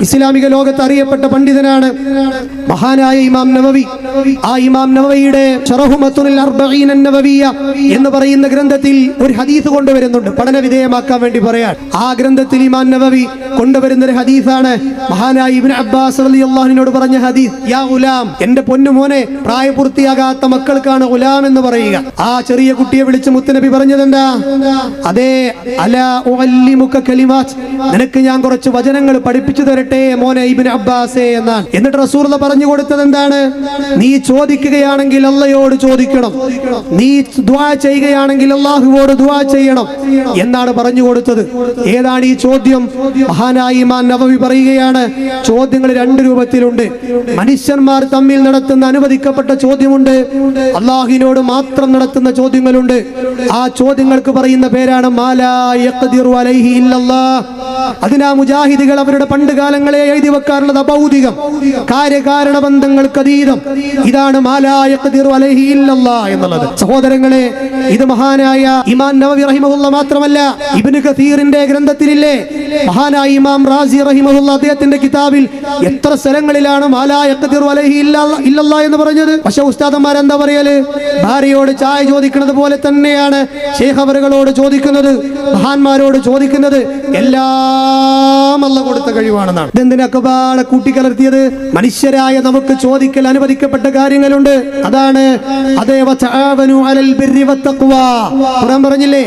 ഇസ്ലാമിക ലോകത്ത് അറിയപ്പെട്ട പണ്ഡിതനാണ് മഹാനായ ഇമാം നവവി. ആ ഇമാം നവവിയുടെ ശറഹു മത്നുൽ അർബഈൻ അൻ-നവവിയ്യ എന്ന് പറയുന്ന ഗ്രന്ഥത്തിൽ ഒരു ഹദീസ് കൊണ്ടുവരുന്നുണ്ട്, പഠന വിധേയമാക്കാൻ വേണ്ടി പറയാൻ. ആ ഗ്രന്ഥത്തിൽ ഇമാം നവവി കൊണ്ടുവരുന്ന ഒരു ഹദീസാണ് മഹാനായ ഇബ്നു അബ്ബാസ് റളിയല്ലാഹു അൻഹുവിനോട് പറഞ്ഞ ഹദീസ്. യാ ഗുലാം, എന്റെ പൊന്നുമോനെ, പ്രായപൂർത്തിയാകാത്ത മക്കൾക്കാണ് ഗുലാം എന്ന് പറയുക. ആ ചെറിയ കുട്ടിയെ വിളിച്ച് മുത്തുനബി പറഞ്ഞതെന്താ? അതേ, അലാ ഉഅല്ലിമുക കലിമാത്ത്, നിനക്ക് ഞാൻ കുറച്ച് വചനങ്ങൾ പഠിപ്പിച്ചു തരട്ടെ മോനെ ഇബ്നു അബ്ബാസേ എന്നാണ്. എന്നിട്ട് റസൂലുള്ളാഹി പറഞ്ഞു കൊടുത്തത് എന്താണ്? നീ ചോദിക്കുകയാണെങ്കിൽ അല്ലാഹുവോട് ചോദിക്കണം, നീ ദുആ ചെയ്യുകയാണെങ്കിൽ അല്ലാഹുവോട് ദുആ ചെയ്യണം എന്നാണ് പറഞ്ഞു കൊടുത്തത്. ഏതാണ് ഈ ചോദ്യം? മഹാനായ ഇമാം നവവി പറയുകയാണ്, ചോദ്യങ്ങൾ രണ്ട് രൂപത്തിലുണ്ട്. മനുഷ്യന്മാർ തമ്മിൽ നടത്തുന്ന അനുവദിക്കപ്പെട്ട ചോദ്യമുണ്ട്, അല്ലാഹുവിനോട് മാത്രം നടത്തുന്ന ചോദ്യങ്ങളുണ്ട്. ആ ചോദ്യങ്ങൾക്ക് പറയുന്ന പേരാണ് മാലാ യഖ്ദിറു അലൈഹി ഇല്ലല്ലാഹ്. അതിനാ മുജാഹിദുകൾ അവരുടെ പണ്ട് കാലങ്ങളെ എഴുതി വെക്കാറുള്ളത് അഭൗതികം, കാര്യകാരണ ബന്ധങ്ങൾക്ക് അതീതം. ഇതാണ് മാലാ യഖ്ദിറു അലൈഹി ഇല്ലല്ലാഹ് എന്നുള്ളത്. സഹോദരങ്ങളെ, ഇത് മഹാനായ ഇമാം നവവി റഹിമഹുല്ലാഹ് മാത്രമല്ല, ഇബ്നു കസീറിന്റെ ഗ്രന്ഥത്തിലില്ലേ, മഹാനായ ഇമാം റാസി റഹിമഹുല്ലാഹ് അദ്ദേഹത്തിന്റെ കിതാബിൽ എത്ര സ്ഥലങ്ങളിലാണ് മാലാ യഖ്ദിറു അലൈഹി ഇല്ലല്ലാഹ് എന്ന് പറഞ്ഞത്. പക്ഷെ ഉസ്താദന്മാർ എന്താ പറയല്? ഭാര്യയോട് ചായ ചോദിക്കുന്നത് പോലെ തന്നെയാണ് ശൈഖ് അവറുകളോട് ചോദിക്കുന്നത്, മഹാന്മാരോട് ചോദിക്കുന്നത്. എല്ലാം അല്ലാഹു കൊടുത്ത കഴിവാണെന്നാണ്. ഇതെന്തിനൊക്കെ പാടെ കൂട്ടിക്കലർത്തിയത്? മനുഷ്യരായ നമുക്ക് ചോദിക്കൽ അനുവദിക്കപ്പെട്ട കാര്യങ്ങളുണ്ട്. അതാണ് അതേ വതആവനു അലൽ ബിർരി വത്തഖ്വ. ഖുർആൻ പറഞ്ഞില്ലേ,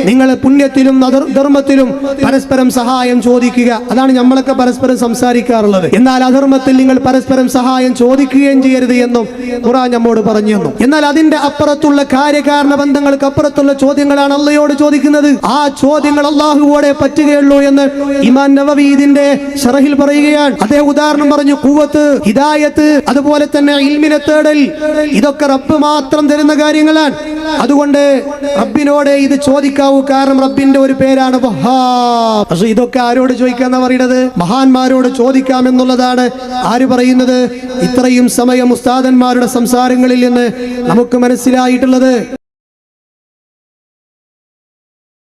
നിങ്ങൾ പുണ്യത്തിലും ധർമ്മത്തിലും പരസ്പരം സഹായം ചോദിക്കുക. അതാണ് നമ്മളൊക്കെ പരസ്പരം സംസാരിക്കാറുള്ളത്. എന്നാൽ അധർമ്മത്തിൽ നിങ്ങൾ പരസ്പരം സഹായം ചോദിക്കുകയും ചെയ്യരുത് എന്നും ഖുർആൻ നമ്മോട് പറഞ്ഞു തന്നു. എന്നാൽ അതിന്റെ അപ്പുറത്തുള്ള കാര്യകാരണ ബന്ധങ്ങൾക്ക് അപ്പുറത്തുള്ള ചോദ്യങ്ങളാണ് അല്ലാഹുവോട് ചോദിക്കുന്നത്. ആ ചോദ്യങ്ങൾ അല്ലാഹുവോടെ പറ്റുകയുള്ളൂ എന്ന് ഇമാം നവവി ഇതിന്റെ ശറഹിൽ പറയുകയാണ്. അതേ ഉദാഹരണം പറഞ്ഞു, ഖുവത്ത്, ഹിദായത്ത്, അതുപോലെ തന്നെ ഇൽമിനെ തേടൽ, ഇതൊക്കെ റബ്ബ് മാത്രം തരുന്ന കാര്യങ്ങളാണ്. അതുകൊണ്ട് റബ്ബിനോട് ഇത് ചോദിക്കാവൂ, കാരണം റബ്ബിന്റെ ഒരു പേരാണ് വഹാബ്. പക്ഷെ ഇതൊക്കെ ആരോട് ചോദിക്കാന്നാ പറയുന്നത്? മഹാന്മാരോട് ചോദിക്കാം എന്നുള്ളതാണ് ആര് പറയുന്നത്? ഇത്രയും സമയം ഉസ്താദന്മാരുടെ സംസാരങ്ങളിൽ നിന്ന് നമുക്ക് മനസ്സിലായിട്ടുള്ളത്.